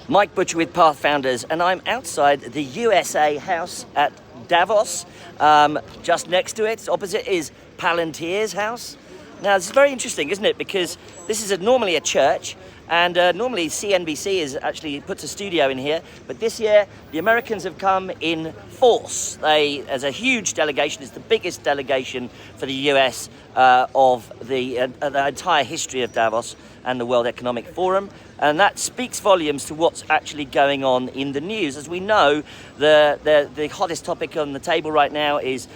Mike Butcher with Pathfounders, and I'm outside the USA house at Davos. Just next to it, opposite, is Palantir's house. Now, this is very interesting, isn't it? Because this is normally a church, and normally CNBC actually puts a studio in here. But this year, the Americans have come in force. As a huge delegation, it's the biggest delegation for the US of the entire history of Davos and the World Economic Forum. And that speaks volumes to what's actually going on in the news. As we know, the hottest topic on the table right now is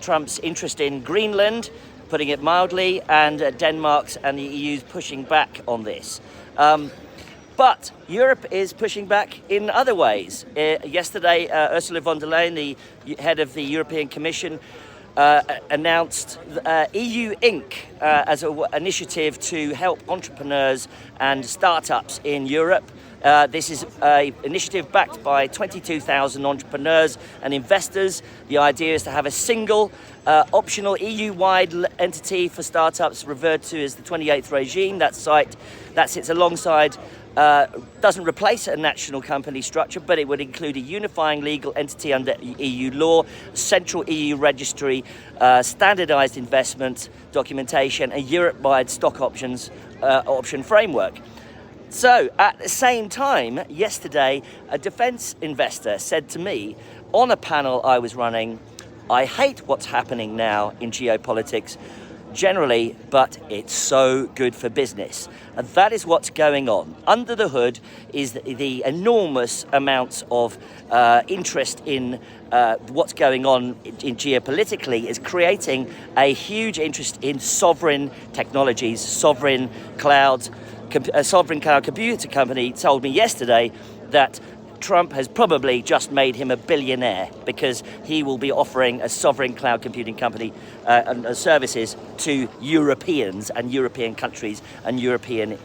Trump's interest in Greenland, putting it mildly, and Denmark's and the EU's pushing back on this. But Europe is pushing back in other ways. Yesterday, Ursula von der Leyen, the head of the European Commission, announced EU Inc. As an initiative to help entrepreneurs and startups in Europe. This is an initiative backed by 22,000 entrepreneurs and investors. The idea is to have a single optional EU-wide entity for startups referred to as the 28th regime. That sits alongside, doesn't replace a national company structure, but it would include a unifying legal entity under EU law, central EU registry, standardized investment documentation, a Europe-wide stock option framework. So, at the same time, yesterday, a defense investor said to me on a panel I was running, "I hate what's happening now in geopolitics generally, but it's so good for business." And that is what's going on. Under the hood is the enormous amounts of interest in what's going on in geopolitically is creating a huge interest in sovereign technologies, sovereign clouds. A sovereign cloud computer company told me yesterday that Trump has probably just made him a billionaire because he will be offering a sovereign cloud computing company and services to Europeans and European countries and European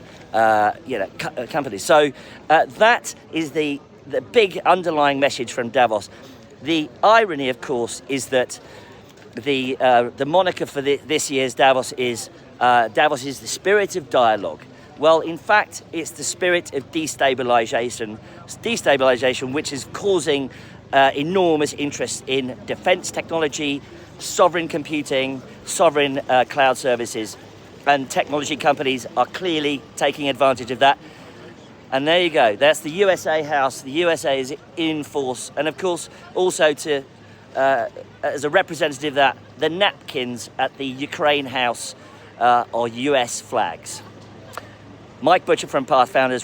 companies. So that is the big underlying message from Davos. The irony, of course, is that the moniker for this year's Davos is the spirit of dialogue. Well, in fact, it's the spirit of destabilization, which is causing enormous interest in defense technology, sovereign computing, sovereign cloud services, and technology companies are clearly taking advantage of that. And there you go. That's the USA house. The USA is in force. And of course, also as a representative of that, the napkins at the Ukraine house are US flags. Mike Butcher from Pathfounders.